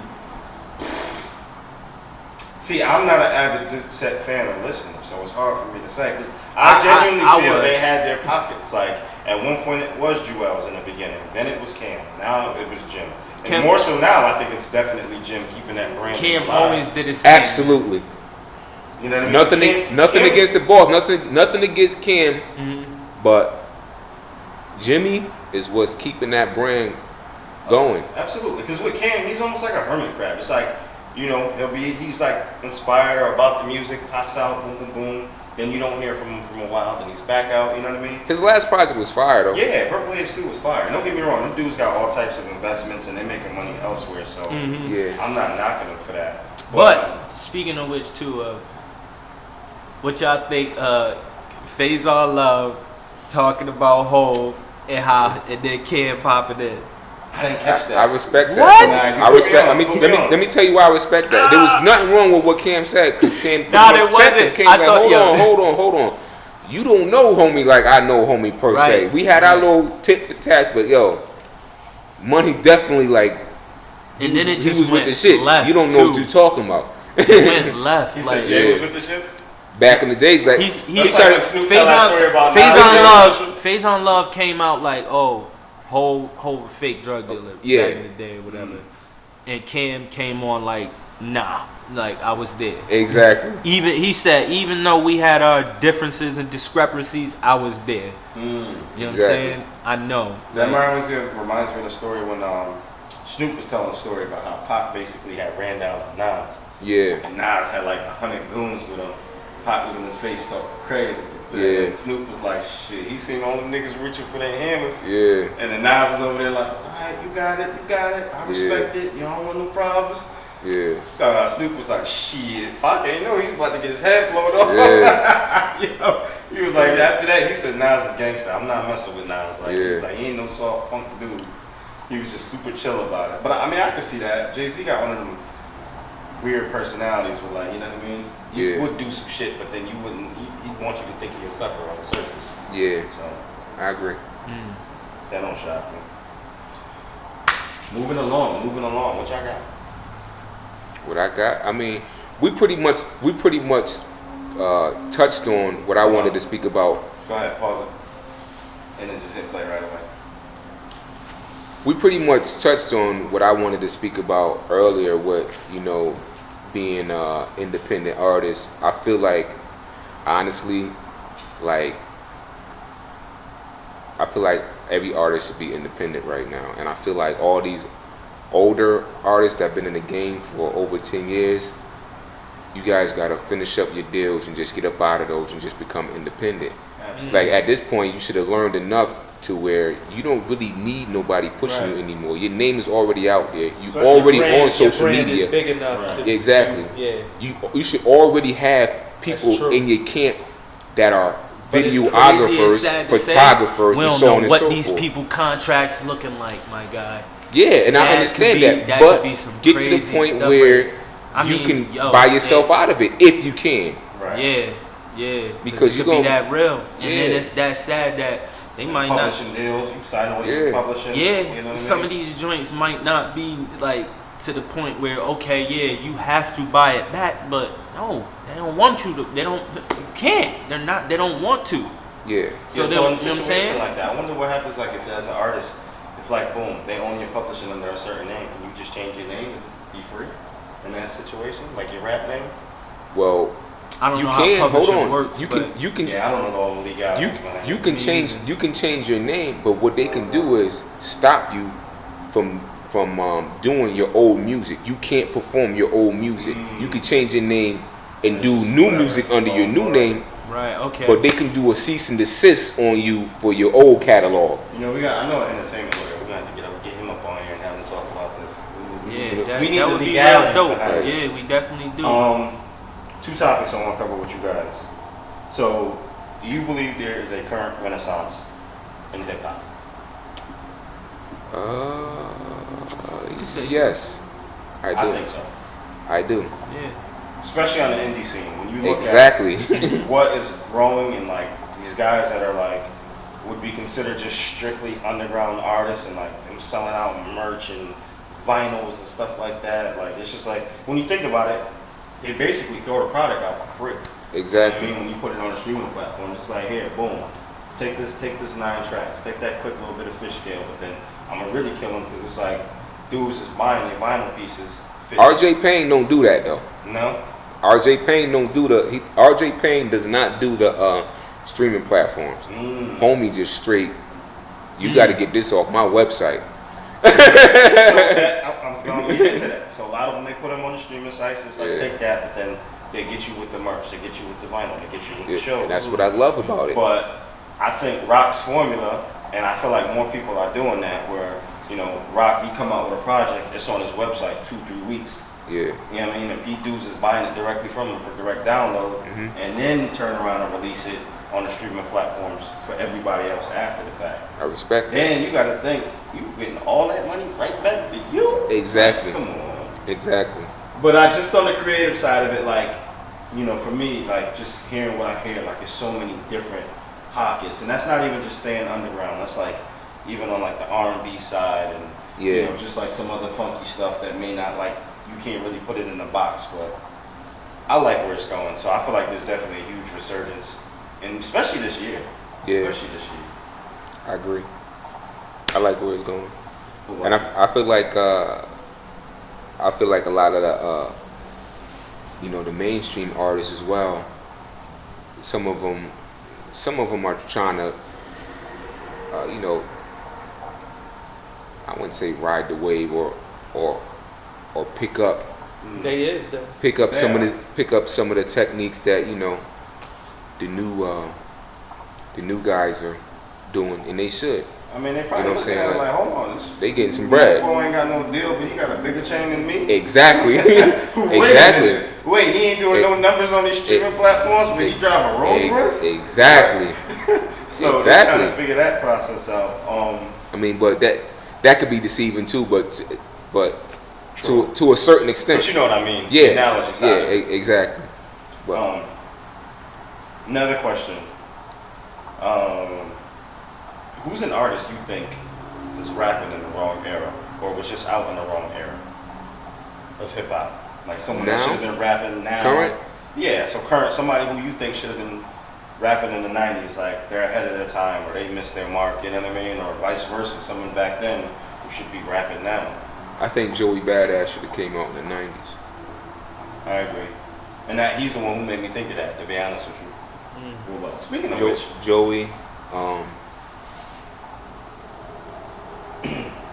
See, I'm not an avid Dipset fan or listener, so it's hard for me to say. Cause I genuinely feel they had their pockets. Like, at one point it was Jewels in the beginning. Then it was Cam. Now it was Jim. And more so now, I think it's definitely Jim keeping that brand. Cam always did his thing. Absolutely. You know what I mean? Nothing against the boss. Nothing against Cam. But Jimmy is what's keeping that brand going. Absolutely. Because with Cam, he's almost like a hermit crab. It's like, he's like inspired or about the music, pops out, boom, boom, boom. Then you don't hear from him for a while. Then he's back out. You know what I mean? His last project was fire, though. Yeah, Purple Haze 2 was fire. Don't get me wrong. Them dudes got all types of investments and they're making money elsewhere. So yeah, I'm not knocking them for that. But speaking of which, too, what y'all think? Faison Love talking about Hov and how and then Cam popping in. I didn't catch that. I respect that. What? I respect. Let me tell you why I respect that. There was nothing wrong with what Cam said because Cam. There wasn't. Cam hold on. You don't know homie like I know homie per se. We had our little tit for tat, but money definitely like. And then it just he was went with the shits. left. You don't know what you're talking about. It went left. He like, said Jay was with the shits. Back in the days, like Faison Love came out like, whole fake drug dealer back in the day or whatever. And Cam came on like, nah, like I was there. Exactly. He said, even though we had our differences and discrepancies, I was there. You know what I'm saying? I know. That reminds me of the story when Snoop was telling a story about how Pac basically had ran down on Nas. Yeah. And Nas had like 100 goons with him. Pac was in his face talking crazy. Yeah. And Snoop was like, shit, he seen all them niggas reaching for their hammers. Yeah. And then Nas was over there like, alright, you got it. I respect it. You don't want no problems. Yeah. So Snoop was like, shit, Pac ain't know he was about to get his head blown off. Yeah. He was like, after that, he said Nas is gangster. I'm not messing with Nas. Like, he was like, he ain't no soft punk dude. He was just super chill about it. But I mean, I could see that. Jay-Z got one of them weird personalities where, like, you know what I mean? You would do some shit, but then you wouldn't. He'd want you to think you're a sucker on the surface. Yeah. So I agree. That don't shock me. Moving along. What y'all got? What I got? I mean, we pretty much touched on what I wanted to speak about. Go ahead, pause it, and then just hit play right away. we pretty much touched on what I wanted to speak about earlier with, being independent artists. I feel like, honestly, I feel like every artist should be independent right now. And I feel like all these older artists that have been in the game for over 10 years, you guys got to finish up your deals and just get up out of those and just become independent. Absolutely. Like, at this point, you should have learned enough to where you don't really need nobody pushing you anymore. Your name is already out there. You already on social media. Is big enough to exactly. You should already have people in your camp that are videographers, photographers, and so on and so forth. What these people contracts looking like, my guy. Yeah, and I understand that, but get to the point where you can buy yourself out of it if you can. Right. Yeah. Because it could be that real, and then it's that sad that they might not. Publishing deals, you sign away your publishing. Yeah, you know some of these joints might not be like to the point where you have to buy it back, but no, they don't want you to. You can't. They're not. They don't want to. Yeah. So in you know a what I'm situation saying? like that, I wonder what happens like if as an artist, if like boom, they own your publishing under a certain name, can you just change your name and be free in that situation, like your rap name? Well, I don't you know can how hold on. Works, you can. Yeah, I don't know all the legalities. You can change. You can change your name, but what they can do is stop you from doing your old music. You can't perform your old music. You can change your name and do new music under your new name. Right. Okay. But they can do a cease and desist on you for your old catalog. I know an entertainment lawyer. We're gonna have to get him up on here and have him talk about this. We need the would be legalities dope. behind this. Yeah, we definitely do. 2 topics I want to cover with you guys. So, do you believe there is a current renaissance in hip hop? Yes, I do. I think so. I do. Yeah. Especially on the indie scene, when you look Exactly. at what is growing and like these guys that are like would be considered just strictly underground artists and like them selling out merch and vinyls and stuff like that. Like it's just like when you think about it, they basically throw the product out for free. Exactly. You know what I mean, when you put it on a streaming platform, it's just like here, boom, take this 9 tracks, take that quick little bit of fish scale, but then I'm gonna really kill them because it's like dudes is buying their vinyl pieces. RJ Payne don't do that though. No. RJ Payne don't do RJ Payne does not do the streaming platforms. Homie just straight. You got to get this off my website. So I'm going to get into that. So a lot of them, they put them on the streaming sites. It's like take that, but then they get you with the merch, they get you with the vinyl, they get you with the show. And that's what I love about it. But I think Rock's formula, and I feel like more people are doing that, where Rock, he come out with a project, it's on his website 2-3 weeks. Yeah. You know what I mean? And Pete Dudes is buying it directly from him for direct download, and then turn around and release it on the streaming platforms for everybody else after the fact. I respect that. Then you got to think, you getting all that money right back to you? Exactly. Like, come on. Exactly. But I just on the creative side of it, like, for me, like just hearing what I hear, like there's so many different pockets, and that's not even just staying underground. That's like even on like the R&B side, and just like some other funky stuff that may not like you can't really put it in a box. But I like where it's going, so I feel like there's definitely a huge resurgence, and especially this year. Yeah. Especially this year. I agree. I like where it's going, and I feel like a lot of the the mainstream artists as well. Some of them are trying to I wouldn't say ride the wave or pick up some of the techniques that the new guys are doing, and they should. I mean, they probably look at it like, hold on, they getting some bread. Before ain't got no deal, but he got a bigger chain than me. Exactly. Wait, he ain't doing no numbers on these streaming platforms, but he drive a Rolls Royce. Exactly. So they're trying to figure that process out. I mean, but that could be deceiving too, but to a certain extent. But you know what I mean? Yeah. The analogy side. Yeah, exactly. But, another question. Who's an artist you think is rapping in the wrong era, or was just out in the wrong era of hip hop? Like someone that should have been rapping now. Current? Yeah, so current, somebody who you think should have been rapping in the 90s, like they're ahead of their time, or they missed their mark, you know what I mean? Or vice versa, someone back then who should be rapping now. I think Joey Badass should have came out in the 90s. I agree. And that he's the one who made me think of that, to be honest with you. Well, speaking of which, Joey,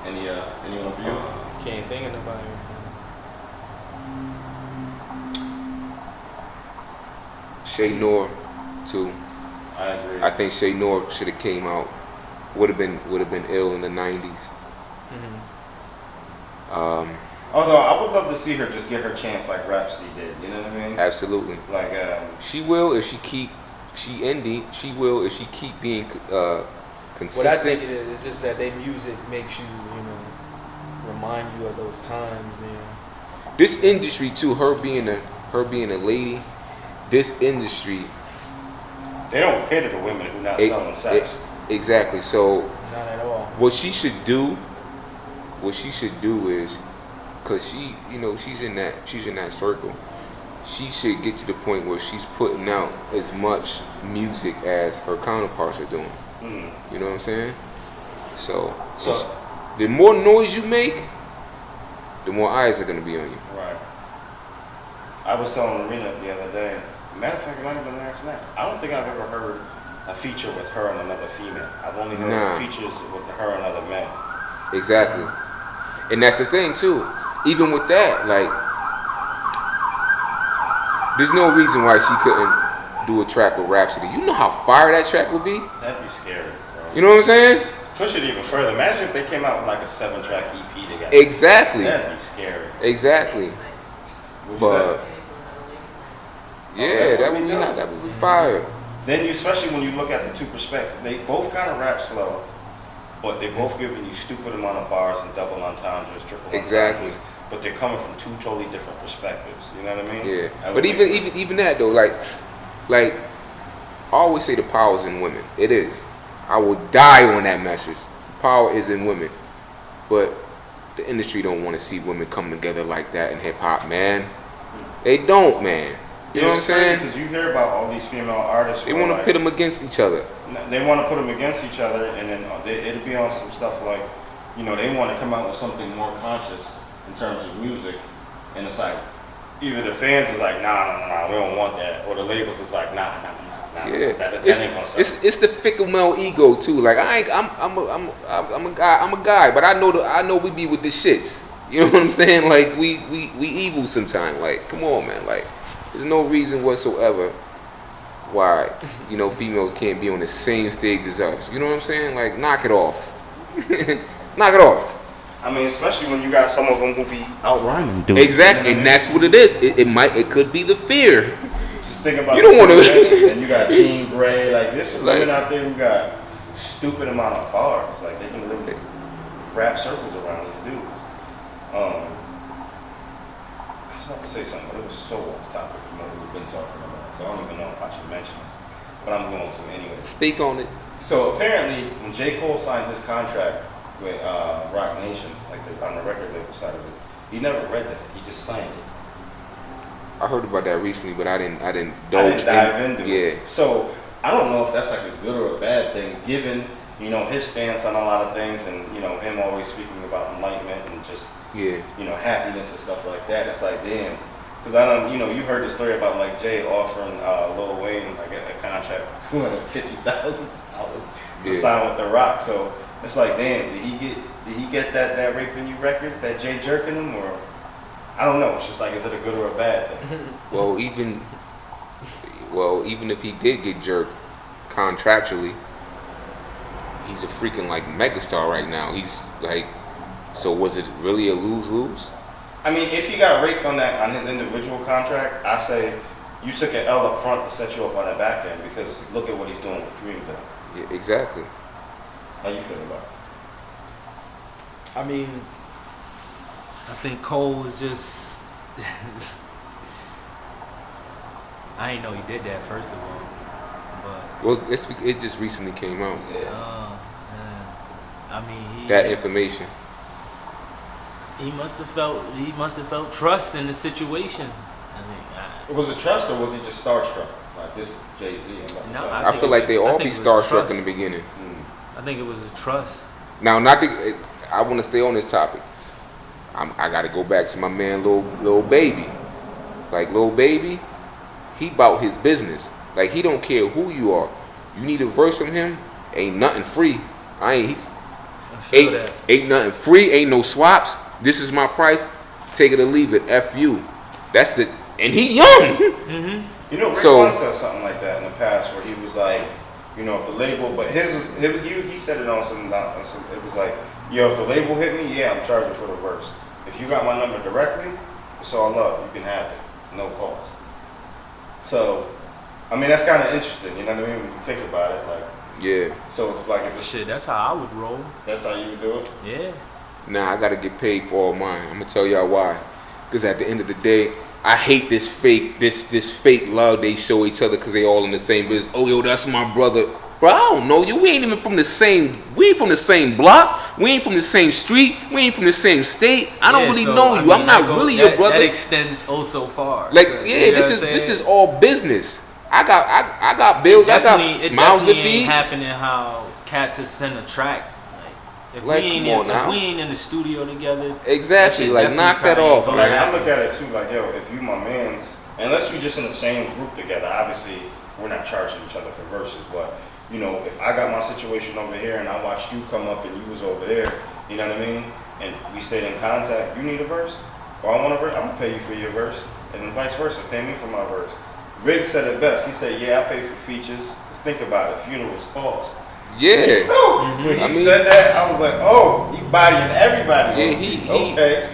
anyone for you? Can't think of nobody. Shay Noor, too. I agree. I think Shay Noor should have came out. Would have been ill in the 90s. Although I would love to see her just get her chance like Rhapsody did. You know what I mean? Absolutely. Like she will if she keep being consistent. What I think it is, it's just that their music makes you, remind you of those times. This industry too, her being a lady, this industry, they don't cater to women who not selling sex. Exactly. So Not at all. what she should do is, cause she's in that circle. She should get to the point where she's putting out as much music as her counterparts are doing. You know what I'm saying? So the more noise you make, the more eyes are gonna be on you. Right. I was telling Marina the other day. Matter of fact, it might have been last night. I don't think I've ever heard a feature with her and another female. I've only heard features with her and other men. Exactly. And that's the thing too. Even with that, like, there's no reason why she couldn't do a track with Rhapsody. You know how fire that track would be? That'd be scary, bro. You know what I'm saying? Push it even further. Imagine if they came out with like a 7-track EP together. Exactly. That'd be scary. Exactly. But yeah, that would be fire. Then especially when you look at the two perspectives, they both kind of rap slow, but they both giving you stupid amount of bars and double entendres, triple entendres. Exactly. But they're coming from two totally different perspectives. You know what I mean? Yeah. But even that though, like I always say the power's in women. It is. I will die on that message. The power is in women. But the industry don't want to see women come together like that in hip hop, man. They don't, man. You know what I'm saying? Because you hear about all these female artists. They want to pit them against each other. They want to put them against each other, and then it'll be on some stuff like, they want to come out with something more conscious in terms of music, and it's like either the fans is like, nah, we don't want that, or the labels is like, nah. Yeah, that ain't gonna sell. it's the fickle male ego too. Like I'm a guy, but I know we be with the shits. You know what I'm saying? Like we evil sometimes. Like come on, man. Like there's no reason whatsoever why females can't be on the same stage as us. You know what I'm saying? Like knock it off, knock it off. I mean, especially when you got some of them who be out rhyming, dude. Exactly, and that's what it is. It could be the fear. Just think about you don't want to. And you got Jean Grey, like there's some women out there who got stupid amount of bars, like they can really wrap circles around these dudes. I was about to say something, but it was so off topic from what we've been talking about, so I don't even know if I should mention it, but I'm going to anyway. Speak on it. So apparently, when J. Cole signed his contract with Rock Nation, like on the record label side of it, he never read that. He just signed it. I heard about that recently, but I didn't dive into it. Yeah. So I don't know if that's like a good or a bad thing, given his stance on a lot of things, and him always speaking about enlightenment and just happiness and stuff like that. It's like damn, because I don't you heard the story about like Jay offering Lil Wayne like a contract for $250,000 to sign with The Rock. So it's like damn, did he get that Raping You records, that Jay jerking him, or I don't know. It's just like, is it a good or a bad thing? Well, even if he did get jerked contractually, he's a freaking like megastar right now. He's like, so was it really a lose-lose? I mean, if he got raped on his individual contract, I say you took an L up front to set you up on the back end, because look at what he's doing with Dreamville. Yeah, exactly. How you feel about it? I mean, I think Cole was just I didn't know he did that, first of all. But it just recently came out. I mean, that information. He must have felt trust in the situation. I mean, was it trust, or was he just starstruck? Like, this is Jay-Z. I feel like they all be starstruck in the beginning. I think it was a trust. Now, I want to stay on this topic. I got to go back to my man, Lil Baby. Like Lil Baby, he bout his business. Like he don't care who you are. You need a verse from him. Ain't nothing free. Ain't nothing free. Ain't no swaps. This is my price. Take it or leave it. F you. That's the. And he young. Mm-hmm. You know, Rick Ross said something like that in the past, where he was like, you know, if the label, but he said it on some. It was like, yo, if the label hit me, yeah, I'm charging for the verse. If you got my number directly, it's all love. You can have it, no cost. So, I mean, that's kind of interesting. You know what I mean? When you think about it, like. Yeah. So if it's shit, that's how I would roll. That's how you would do it. Yeah. Nah, I gotta get paid for all mine. I'm gonna tell y'all why. Because at the end of the day, I hate this fake love they show each other because they all in the same business. Oh, yo, that's my brother. Bro, I don't know you. We ain't even from the same. We ain't from the same block. We ain't from the same street. We ain't from the same state. I don't really know you. I'm not really your brother. That extends oh so far. Like, so, yeah, this is all business. I got bills. I got mouths to feed. It ain't happening how cats just send a track. If we ain't in the studio together, exactly. Like knock that off. But like I look at it too, like yo, if you my man's, unless we just in the same group together, obviously we're not charging each other for verses. But you know, if I got my situation over here and I watched you come up and you was over there, you know what I mean? And we stayed in contact. You need a verse, or I want a verse. I'm gonna pay you for your verse, and then vice versa. Pay me for my verse. Rig said it best. He said, "Yeah, I pay for features. Just think about it. Funerals cost." Yeah. When he said that, I was like, "Oh, he bodying everybody." Yeah, okay.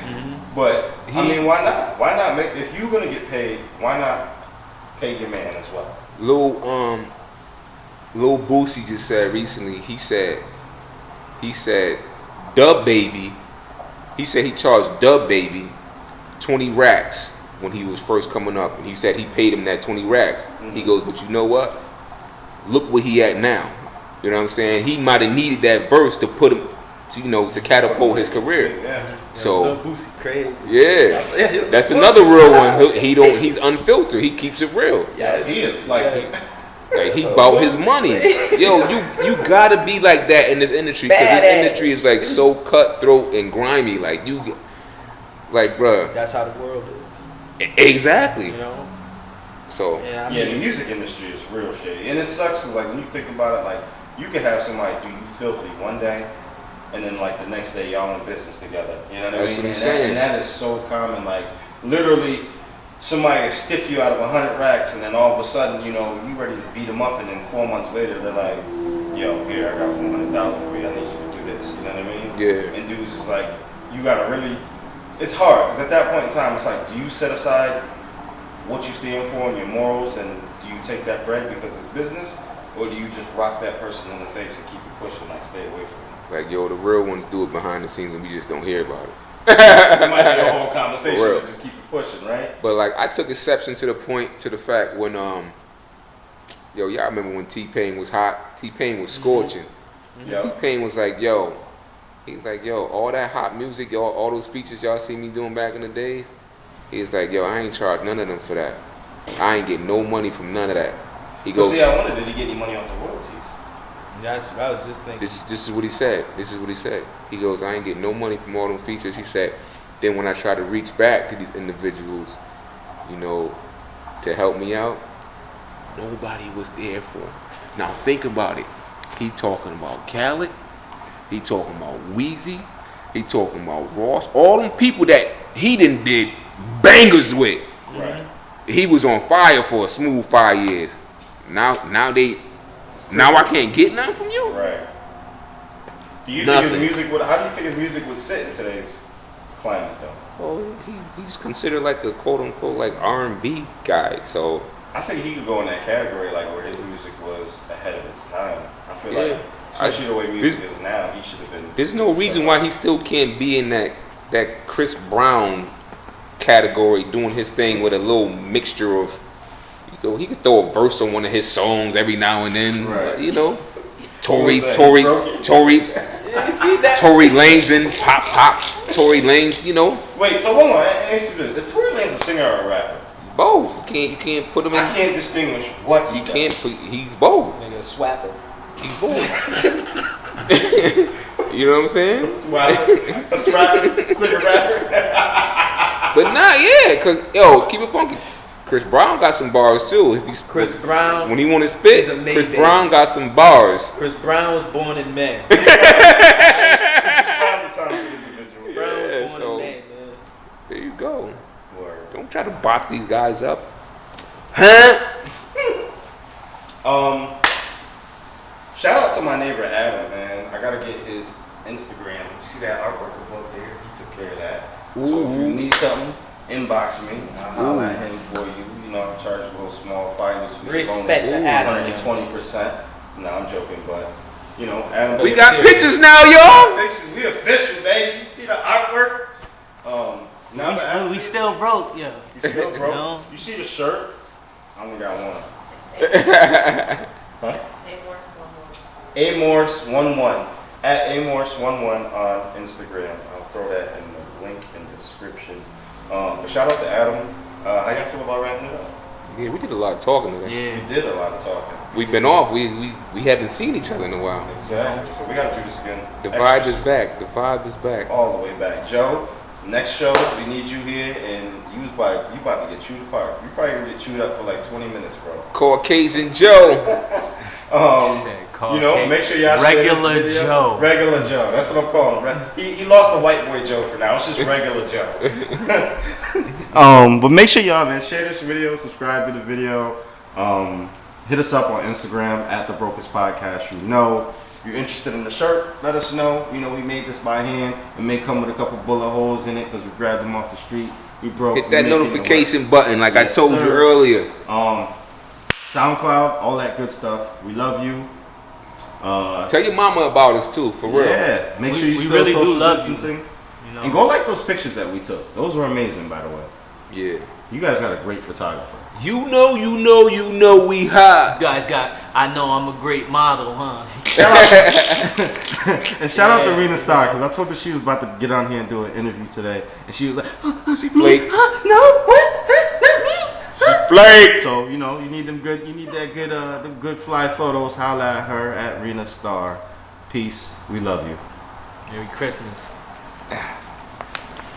But I mean, why not? Why not make? If you're gonna get paid, why not pay your man as well? Lil Boosie just said recently. He said, Dub Baby. He said he charged Dub Baby 20 racks when he was first coming up, and he said he paid him that 20 racks. Mm-hmm. He goes, but you know what? Look where he at now. You know what I'm saying? He might have needed that verse to put him, to catapult his career. Yeah. So, Boosie crazy. Yeah, that's another real one. He's unfiltered. He keeps it real. Yeah, he is like he bought his money. Yo, you gotta be like that in this industry because this industry is like so cutthroat and grimy. Like bruh. That's how the world is. Exactly. You know. So the music industry is real shady, and it sucks because like when you think about it, like you could have somebody do you filthy one day, and then like the next day y'all in business together. You know what I mean? That's what I'm saying. And that is so common. Like literally, somebody will stiff you out of 100 racks, and then all of a sudden, you ready to beat them up, and then 4 months later they're like, "Yo, here I got 400,000 for you. I need you to do this." You know what I mean? Yeah. And dudes is like, you gotta really. It's hard because at that point in time, it's like, do you set aside what you stand for and your morals, and do you take that bread because it's business, or do you just rock that person in the face and keep it pushing, like stay away from it? Like, yo, the real ones do it behind the scenes and we just don't hear about it. It might be a whole conversation to just keep it pushing, right? But like, I took exception to the fact when y'all remember when T-Pain was hot? T-Pain was scorching. Mm-hmm. T-Pain was like, yo, he's like, yo, all that hot music, y'all, all those features y'all see me doing back in the days, he's like, yo, I ain't charged none of them for that. I ain't get no money from none of that. He goes, see, I wonder, did he get any money off the royalties? That's what I was just thinking. This is what he said. He goes, I ain't get no money from all them features. He said, then when I try to reach back to these individuals, to help me out, nobody was there for him. Now think about it. He talking about Khaled. He talking about Weezy. He talking about Ross. All them people that he done did bangers with. Right. He was on fire for a smooth 5 years. Now I can't get nothing from you. Right. Do you think his music would? How do you think his music would sit in today's climate, though? Well, he's considered like a quote unquote like R&B guy. So I think he could go in that category, like where his music was ahead of its time. I feel like, especially the way music is now, he should have been. There's no reason why he still can't be in that Chris Brown category, doing his thing with a little mixture of. He could throw a verse on one of his songs every now and then, right. Tory Lanez and pop, Tory Lanez, Wait, so hold on, is Tory Lanez a singer or a rapper? Both. You can't put him in. I can't distinguish what he's both. Nigga, swap it. He's both. You know what I'm saying? A singer rapper. But cause keep it funky. Chris Brown got some bars too. Chris Brown, when he want to spit, is a Chris Mayday. Brown got some bars. Chris Brown was born in May. Chris Brown's a talented individual. Brown was born so in May, man. there you go. Word. Don't try to box these guys up. Huh? Shout out to my neighbor Adam, man. I gotta get his Instagram. You see that artwork above there? He took care of that. So if you need something, inbox me. I'll holler at him for you. You know, I'll charge a little small fighters. Respect the Adam. 120%. No, I'm joking, but you know, Adam. We got pictures now, y'all. We official, baby. You see the artwork? We still broke, yeah. You still broke? No. You see the shirt? I only got one. Huh? Amorse11 at Amorse11 on Instagram. I'll throw that in the link in the description. But shout out to Adam. How y'all feel about wrapping it up? Yeah, we did a lot of talking today. Yeah. We did a lot of talking. We've been off. We haven't seen each other in a while. Exactly. So we gotta do this again. The vibe is back. The vibe is back. All the way back. Joe, next show we need you here, and you about to get chewed apart. You probably gonna get chewed up for like 20 minutes, bro. Caucasian Joe. You know, make sure y'all Regular share this video. Joe. Regular Joe. That's what I'm calling him. He lost the white boy Joe for now. It's just regular Joe. But make sure y'all, man, share this video, subscribe to the video. Hit us up on Instagram at the Brokest Podcast You Know. If you're interested in the shirt, let us know. You know, we made this by hand. It may come with a couple bullet holes in it because we grabbed them off the street. We broke. Hit that notification button like I told you earlier. SoundCloud, all that good stuff. We love you. Tell your mama about us too, for real. Yeah, make sure you we still really do social love distancing. You know? And go like those pictures that we took. Those were amazing, by the way. Yeah. You guys got a great photographer. You know we hot. You guys I know I'm a great model, huh? And shout out to Rena Starr, because I told her she was about to get on here and do an interview today, and she was like, She flaked. no, what? Not me. She flaked. So you know, you need them good fly photos. Holla at her at Rena Starr. Peace. We love you. Merry Christmas.